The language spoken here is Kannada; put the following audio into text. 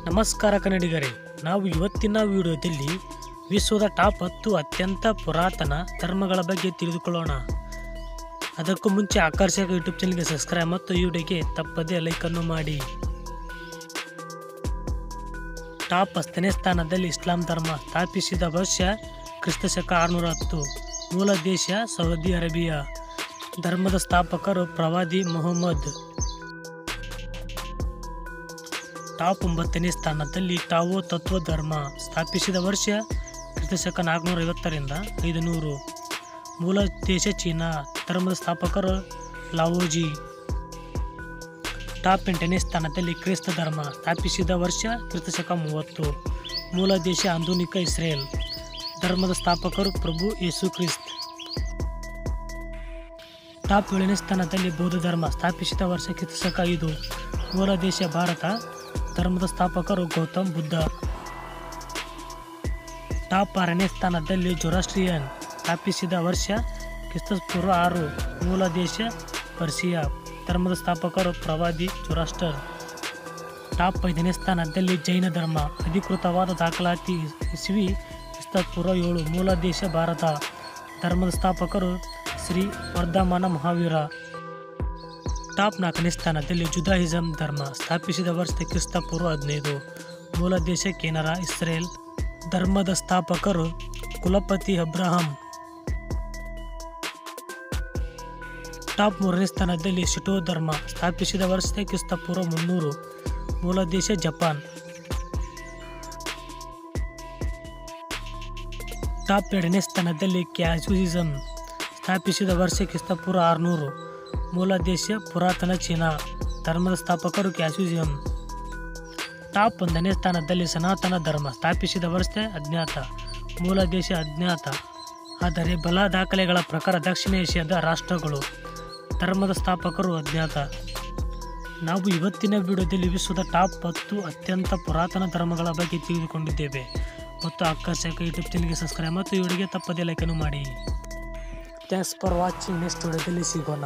ನಮಸ್ಕಾರ ಕನ್ನಡಿಗರೇ, ನಾವು ಇವತ್ತಿನ ವಿಡಿಯೋದಲ್ಲಿ ವಿಶ್ವದ ಟಾಪ್ 10 ಅತ್ಯಂತ ಪುರಾತನ ಧರ್ಮಗಳ ಬಗ್ಗೆ ತಿಳಿದುಕೊಳ್ಳೋಣ. ಅದಕ್ಕೂ ಮುಂಚೆ ಆಕರ್ಷಕ ಯೂಟ್ಯೂಬ್ ಚಾನಲ್ಗೆ ಸಬ್ಸ್ಕ್ರೈಬ್ ಮತ್ತು ಈ ವಿಡಿಯೋಗೆ ತಪ್ಪದೇ ಲೈಕ್ ಅನ್ನು ಮಾಡಿ. ಟಾಪ್ 10ನೇ ಸ್ಥಾನದಲ್ಲಿ ಇಸ್ಲಾಂ ಧರ್ಮ ಸ್ಥಾಪಿಸಿದ ವರ್ಷ ಕ್ರಿಸ್ತಶಕ 610. ಮೂಲ ದೇಶ ಸೌದಿ ಅರೇಬಿಯಾ. ಧರ್ಮದ ಸ್ಥಾಪಕರು ಪ್ರವಾದಿ ಮುಹಮ್ಮದ್. ಟಾಪ್ 9ನೇ ಸ್ಥಾನದಲ್ಲಿ ಟಾವೋ ತತ್ವ ಧರ್ಮ ಸ್ಥಾಪಿಸಿದ ವರ್ಷ ಕ್ರಿಸ್ತಶಕ 450ರಿಂದ 500. ಮೂಲ ದೇಶ ಚೀನಾ. ಧರ್ಮದ ಸ್ಥಾಪಕರು ಲಾವೋಜಿ. ಟಾಪ್ 8ನೇ ಸ್ಥಾನದಲ್ಲಿ ಕ್ರೈಸ್ತ ಧರ್ಮ ಸ್ಥಾಪಿಸಿದ ವರ್ಷ ಕ್ರಿಸ್ತಶಕ 30. ಮೂಲ ದೇಶ ಆಧುನಿಕ ಇಸ್ರೇಲ್. ಧರ್ಮದ ಸ್ಥಾಪಕರು ಪ್ರಭು ಯೇಸು ಕ್ರಿಸ್ತ. ಟಾಪ್ 7ನೇ ಸ್ಥಾನದಲ್ಲಿ ಬೌದ್ಧ ಧರ್ಮ ಸ್ಥಾಪಿಸಿದ ವರ್ಷ ಕ್ರಿಸ್ತಶಕ 5. ಮೂಲ ದೇಶ ಭಾರತ. ಧರ್ಮದ ಸ್ಥಾಪಕರು ಗೌತಮ್ ಬುದ್ಧ. ಟಾಪ್ 6ನೇ ಸ್ಥಾನದಲ್ಲಿ ಜೊರಾಸ್ಟ್ರಿಯನ್ ಸ್ಥಾಪಿಸಿದ ವರ್ಷ ಕ್ರಿಸ್ತಪೂರ್ವ 6. ಮೂಲ ದೇಶ ಪರ್ಷಿಯಾ. ಧರ್ಮದ ಸ್ಥಾಪಕರು ಪ್ರವಾದಿ ಜೊರಾಸ್ಟರ್. ಟಾಪ್ 5ನೇ ಸ್ಥಾನದಲ್ಲಿ ಜೈನ ಧರ್ಮ. ಅಧಿಕೃತವಾದ ದಾಖಲಾತಿ ಇಸ್ವಿ ಕ್ರಿಸ್ತಪೂರ್ವ 7. ಮೂಲ ದೇಶ ಭಾರತ. ಧರ್ಮದ ಸ್ಥಾಪಕರು ಶ್ರೀ ವರ್ಧಮಾನ ಮಹಾವೀರ. ಟಾಪ್ 4ನೇ ಸ್ಥಾನದಲ್ಲಿ ಜುದಾಯಿಸಂ ಧರ್ಮ ಸ್ಥಾಪಿಸಿದ ವರ್ಷ ಕ್ರಿಸ್ತಪೂರ್ವ 15. ಮೂಲ ದೇಶ ಕೆನರಾ, ಇಸ್ರೇಲ್. ಧರ್ಮದ ಸ್ಥಾಪಕರು ಕುಲಪತಿ ಅಬ್ರಹಾಂ. ಟಾಪ್ 3ನೇ ಸ್ಥಾನದಲ್ಲಿ ಶಿಟೋ ಧರ್ಮ ಸ್ಥಾಪಿಸಿದ ವರ್ಷ ಕ್ರಿಸ್ತಪೂರ್ವ 300. ಮೂಲ ದೇಶ ಜಪಾನ್. ಟಾಪ್ 2ನೇ ಸ್ಥಾನದಲ್ಲಿ ಕ್ಯಾಜುಯಿಸಂ ಸ್ಥಾಪಿಸಿದ ವರ್ಷ ಕ್ರಿಸ್ತಪೂರ್ವ 600. ಮೂಲ ದೇಶ ಪುರಾತನ ಚೀನಾ. ಧರ್ಮದ ಸ್ಥಾಪಕರು ಕ್ಯಾಜುಯಿಸಂ. ಟಾಪ್ 1ನೇ ಸ್ಥಾನದಲ್ಲಿ ಸನಾತನ ಧರ್ಮ ಸ್ಥಾಪಿಸಿದ ವರ್ಷ ಅಜ್ಞಾತ. ಮೂಲ ದೇಶ ಅಜ್ಞಾತ, ಆದರೆ ಬಲ ದಾಖಲೆಗಳ ಪ್ರಕಾರ ದಕ್ಷಿಣ ಏಷ್ಯಾದ ರಾಷ್ಟ್ರಗಳು. ಧರ್ಮದ ಸ್ಥಾಪಕರು ಅಜ್ಞಾತ. ನಾವು ಇವತ್ತಿನ ವಿಡಿಯೋದಲ್ಲಿ ವಿಶ್ವದ ಟಾಪ್ 10 ಅತ್ಯಂತ ಪುರಾತನ ಧರ್ಮಗಳ ಬಗ್ಗೆ ತಿಳಿದುಕೊಂಡಿದ್ದೇವೆ. ಮತ್ತು ಆಕರ್ಷಕ ಯೂಟ್ಯೂಬ್ ಚಾನಲ್ಗೆ ಸಬ್ಸ್ಕ್ರೈಬ್ ಮತ್ತು ಈ ವಿಡಿಯೋಗೆ ತಪ್ಪದೇ ಲೈಕ್ ಅನ್ನು ಮಾಡಿ. Thanks for watching. ನೆಕ್ಸ್ಟ್ ವಿಡಿಯೋದಲ್ಲಿ ಸಿಗೋಣ.